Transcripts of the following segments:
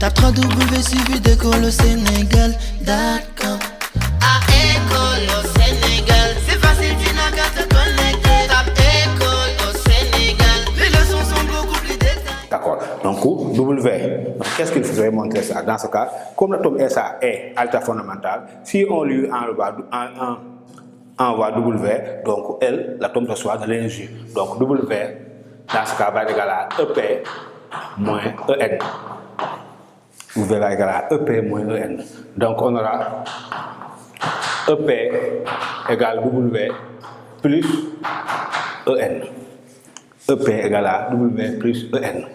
Tape 3W suivi d'école au Sénégal. D'accord. À école au Sénégal, c'est facile, tu n'as qu'à te connecter. Tape école au Sénégal, les leçons sont beaucoup plus détaillées. D'accord. Donc, W, qu'est-ce qu'il faudrait montrer ça? Dans ce cas, comme l'atome SA est à l'état fondamental, si on lui envoie W, donc L, l'atome reçoit de l'énergie. Donc, W, dans ce cas, va être égal à EP moins EN. W va égal à EP moins EN. Donc, on aura EP égale W plus EN. EP égale à W plus EN.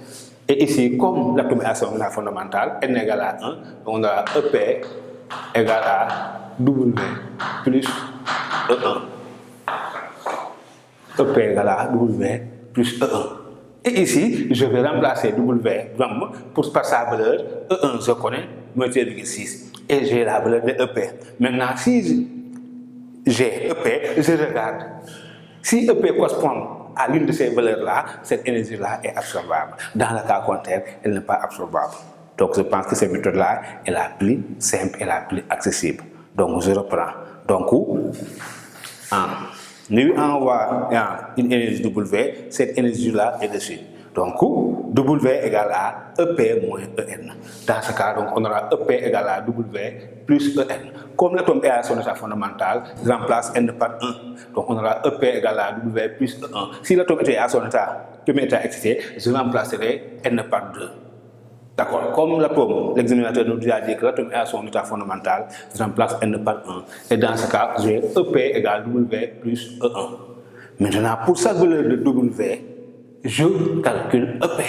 Et ici, comme l'atome est à son état fondamental, N égale à 1, on aura EP égale à W plus E1. EP égale à W plus E1. Et ici, je vais remplacer W par sa valeur. E1, je connais, moins 13,6. Et j'ai la valeur de EP. Maintenant, si j'ai EP, je regarde. Si EP correspond à l'une de ces valeurs-là, cette énergie-là est absorbable. Dans le cas contraire, elle n'est pas absorbable. Donc, je pense que cette méthode-là est la plus simple et la plus accessible. Donc, je reprends. Donc, lui envoie une énergie W, cette énergie-là est dessus. Donc, W égale à EP moins EN. Dans ce cas, donc, on aura EP égale à W plus EN. Comme l'atome est à son état fondamental, je remplace N par 1. Donc, on aura EP égale à W plus E1. Si l'atome était à son premier état excité, je remplacerai N par 2. D'accord. Comme l'atome, l'examinateur nous a dit que l'atome est à son état fondamental, je remplace N par 1. Et dans ce cas, j'ai EP égale W plus E1. Maintenant, pour sa valeur de W, je calcule EP.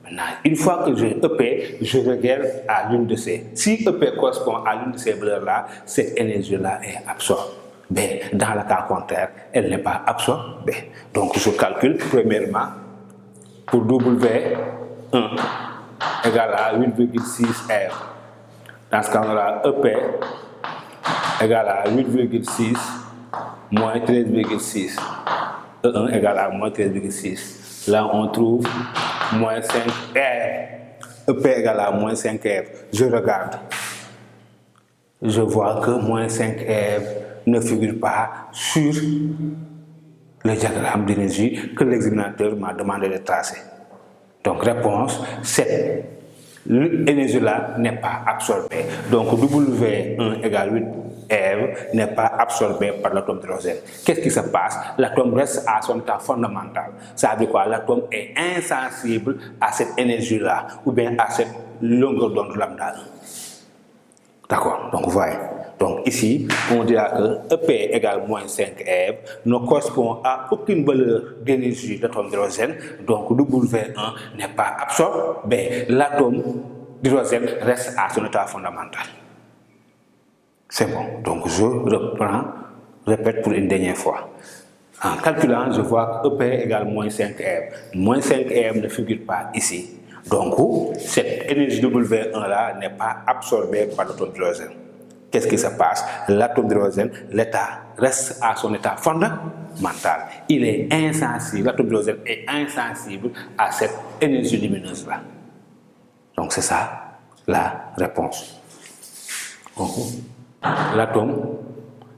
Maintenant, une fois que j'ai EP, je regarde à l'une de ces. Si EP correspond à l'une de ces valeurs-là, cette énergie-là est absorbée. Dans le cas contraire, elle n'est pas absorbée. Donc, je calcule premièrement pour W1 égale à 8,6 R. Dans ce cas, on aura EP égale à 8,6 moins 13,6. E1 égale à moins 13,6. Là, on trouve moins 5 R. EP égale à moins 5 R. Je regarde. Je vois que moins 5 R ne figure pas sur le diagramme d'énergie que l'examinateur m'a demandé de tracer. Donc, réponse, cette énergie-là n'est pas absorbée. Donc, W1 égale 8 R n'est pas absorbé par l'atome d'hydrogène. Qu'est-ce qui se passe? L'atome reste à son état fondamental. Ça veut dire quoi? L'atome est insensible à cette énergie-là, ou bien à cette longueur d'onde lambda. D'accord? Donc, vous voyez. Donc, ici, on dira que EP égale moins 5 R ne correspond à aucune valeur d'énergie de l'atome d'hydrogène. Donc, W1 n'est pas absorbé. L'atome d'hydrogène reste à son état fondamental. C'est bon. Donc, je répète pour une dernière fois. En calculant, je vois que EP égale moins 5 R. Moins 5 R ne figure pas ici. Donc, cette énergie W1 là n'est pas absorbée par l'atome d'hydrogène. Qu'est-ce qui se passe? L'atome d'hydrogène, l'état reste à son état fondamental. Il est insensible, l'atome d'hydrogène est insensible à cette énergie lumineuse-là. Donc, c'est ça la réponse. L'atome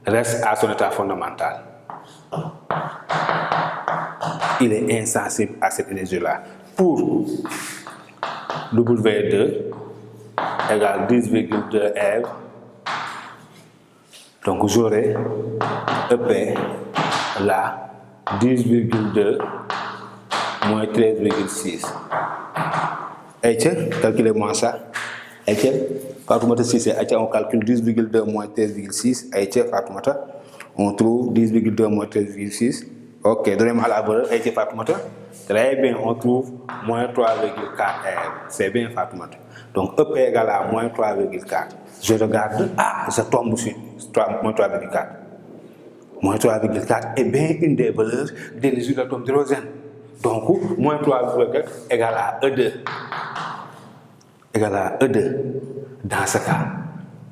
reste à son état fondamental. Il est insensible à cette énergie-là. Pour W2 égale 10,2 R, donc j'aurai EP là 10,2 moins 13,6. Et calculez-moi ça. Et Fatoumata Cissé, on calcule 10,2 moins 13,6. Et Fatoumata, on trouve 10,2 moins 13,6. Ok, donnez-moi la valeur. Et Fatoumata, très bien, on trouve moins 3,4 R. C'est bien Fatoumata. Donc EP égale à moins 3,4. Je regarde, je tombe sur moins 3,4. Moins 3,4 est bien une des valeurs d'énergie de l'atome d'hydrogène. Donc, moins 3,4 égale à E2. Égale à E2. Dans ce cas,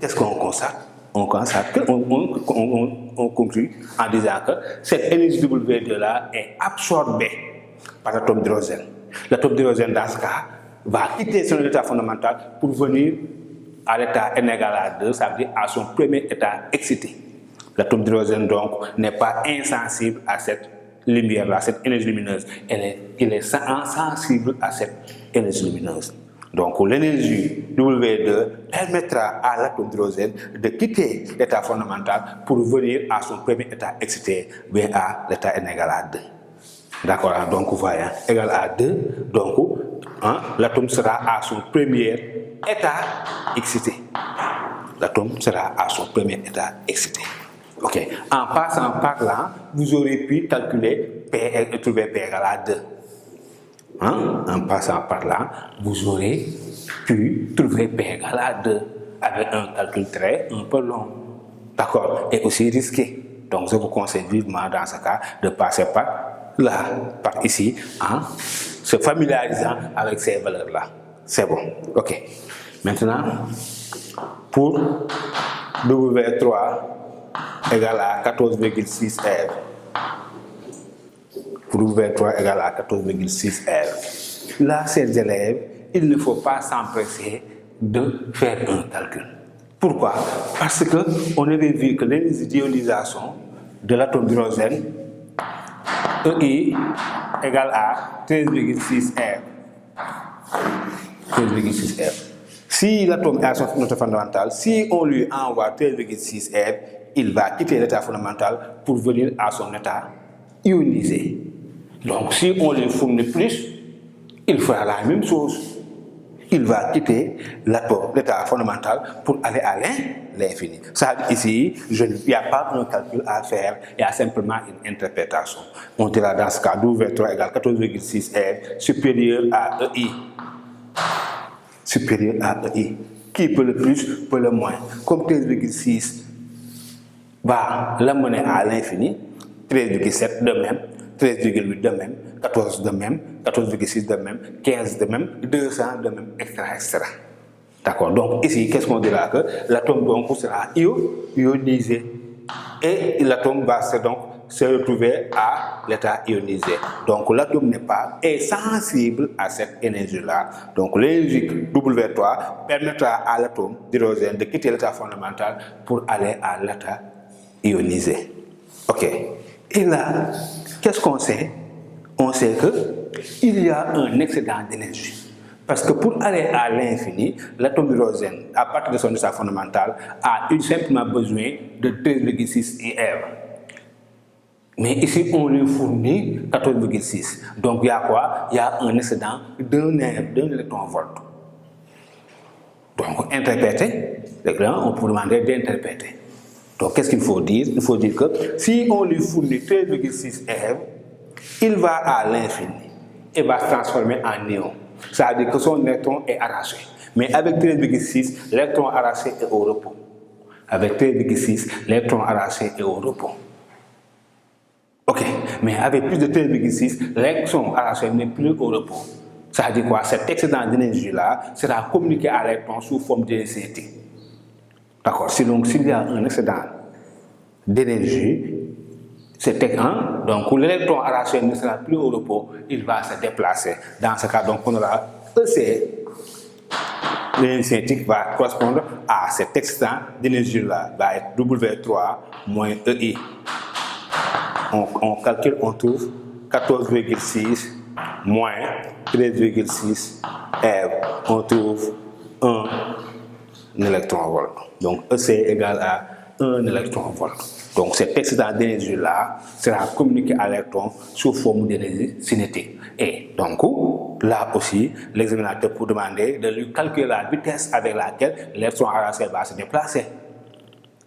qu'est-ce qu'on constate? On constate qu'on conclut en disant que cette énergie W2 là est absorbée par l'atome d'hydrogène. L'atome d'hydrogène, dans ce cas, va quitter son état fondamental pour venir à l'état n égale à 2, ça veut dire à son premier état excité. L'atome d'hydrogène donc n'est pas insensible à cette lumière-là, cette énergie lumineuse. Il est insensible à cette énergie lumineuse. Donc l'énergie W2 permettra à l'atome d'hydrogène de quitter l'état fondamental pour venir à son premier état excité, bien à l'état n égale à 2. D'accord, donc vous voyez, égal à 2, donc l'atome sera à son premier état excité. L'atome sera à son premier état excité. Ok, en passant par là, vous aurez pu calculer P et trouver P égale à 2. En passant par là, vous aurez pu trouver P égale à 2 avec un calcul très un peu long. D'accord, et aussi risqué. Donc je vous conseille vivement dans ce cas de passer par là, par ici, en se familiarisant avec ces valeurs-là. C'est bon, ok. Maintenant, pour W3 égale à 14,6 R. Pour W3 égale à 14,6 R. Là, chers élèves, il ne faut pas s'empresser de faire un calcul. Pourquoi? Parce qu'on avait vu que l'énergie d'ionisation de l'atome d'hydrogène EI égale à 13,6 R. 13,6 R. Si l'atome est à son état fondamental, si on lui envoie 13,6 R, il va quitter l'état fondamental pour venir à son état ionisé. Donc si on lui fournit plus, il fera la même chose. Il va quitter l'état fondamental pour aller à l'infini. Ça, ici, il n'y a pas un calcul à faire, il y a simplement une interprétation. On dira dans ce cas, W3 égale 14,6 R supérieur à EI. Supérieur à EI. Qui peut le plus, peut le moins. Comme 13,6 va l'amener à l'infini, 13,7 de même, 13,8 de même, 14 de même, 14,6 de même, 15 de même, 200 de même, etc. etc. D'accord. Donc ici, qu'est-ce qu'on dira? Que l'atome donc sera ionisé. Et l'atome va se retrouver à l'état ionisé. Donc l'atome n'est pas sensible à cette énergie-là. Donc l'énergie W3 permettra à l'atome d'hydrogène de quitter l'état fondamental pour aller à l'état ionisé. Ok. Et là, qu'est-ce qu'on sait? On sait qu'il y a un excédent d'énergie. Parce que pour aller à l'infini, l'atome d'hydrogène, à partir de son état fondamental, a simplement besoin de 13,6 IR. Mais ici, on lui fournit 14,6. Donc il y a quoi? Il y a un excédent d'un électron-volt. Donc interpréter, on peut demander d'interpréter. Donc qu'est-ce qu'il faut dire? Il faut dire que si on lui fournit 13,6 R, il va à l'infini et va se transformer en néon. Ça veut dire que son électron est arraché. Mais avec 13,6, l'électron arraché est au repos. Avec 13,6, l'électron arraché est au repos. Ok, mais avec plus de 13,6, l'électron arraché n'est plus au repos. Ça veut dire quoi? Cet excédent d'énergie-là sera communiqué à l'électron sous forme d'énergie cinétique. D'accord, donc s'il y a un excédent d'énergie, donc l'électron arraché ne sera plus au repos, il va se déplacer. Dans ce cas, donc on aura EC. L'énergie cinétique va correspondre à cet excédent d'énergie-là, va être W3 moins EI. On calcule, on trouve 14,6 moins 13,6 R. On trouve un électron-volt. Donc EC égale à 1 électron-volt. Donc cet excédent d'énergie-là sera communiqué à l'électron sous forme d'énergie cinétique. Et donc là aussi, l'examinateur peut demander de lui calculer la vitesse avec laquelle l'électron arraché va se déplacer.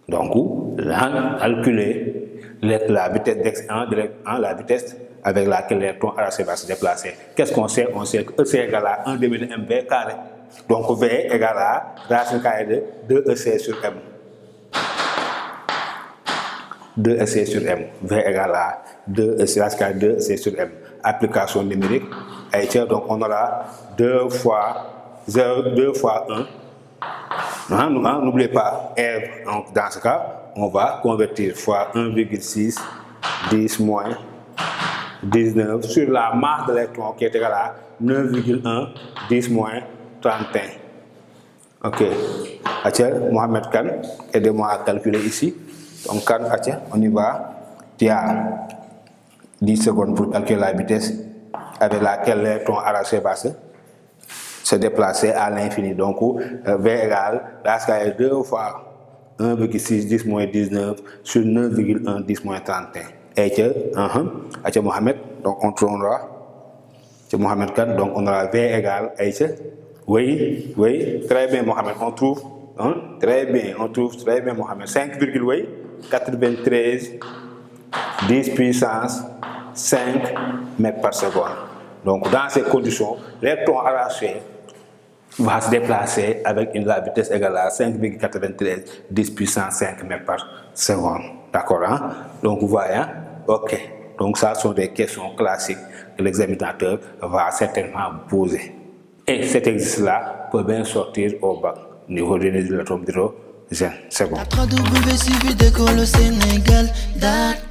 Donc là, calculer la vitesse la vitesse avec laquelle l'électron arraché va se déplacer. Qu'est-ce qu'on sait? On sait que EC égale à 1 demi de mv carré. Donc V égale à racine carrée de 2EC sur M. 2EC sur M. V égale à 2EC, racine carrée de 2EC sur M. Application numérique. Et tiens, donc on aura 2 fois 1. N'oubliez pas R. Donc dans ce cas, on va convertir fois 1,6, 10 moins 19 sur la masse de l'électron qui est égale à 9,1 10 moins 31. Ok. Mohamed Khan, aidez-moi à calculer ici. Donc, Khan, on y va. Tu as 10 secondes pour calculer la vitesse avec laquelle l'électron arraché va se déplacer à l'infini. Donc, V égale, là, ça est 2 fois 1,6 10 moins 19 sur 9,1 10 moins 31. Et Mohamed, donc on trouvera, Mohamed Khan, donc on aura V égale, oui, très bien Mohamed, on trouve, très bien Mohamed, 5,93 10 puissance 5 mètres par seconde. Donc dans ces conditions, l'électron arraché va se déplacer avec une vitesse égale à 5,93 10 puissance 5 mètres par seconde. D'accord, hein? Donc vous voyez, hein? Ok. Donc ça sont des questions classiques que l'examinateur va certainement poser. Et cet exercice-là peut bien sortir au bac. Niveau de l'atome d'hydrogène. C'est bon. www.suividecolosénégal.com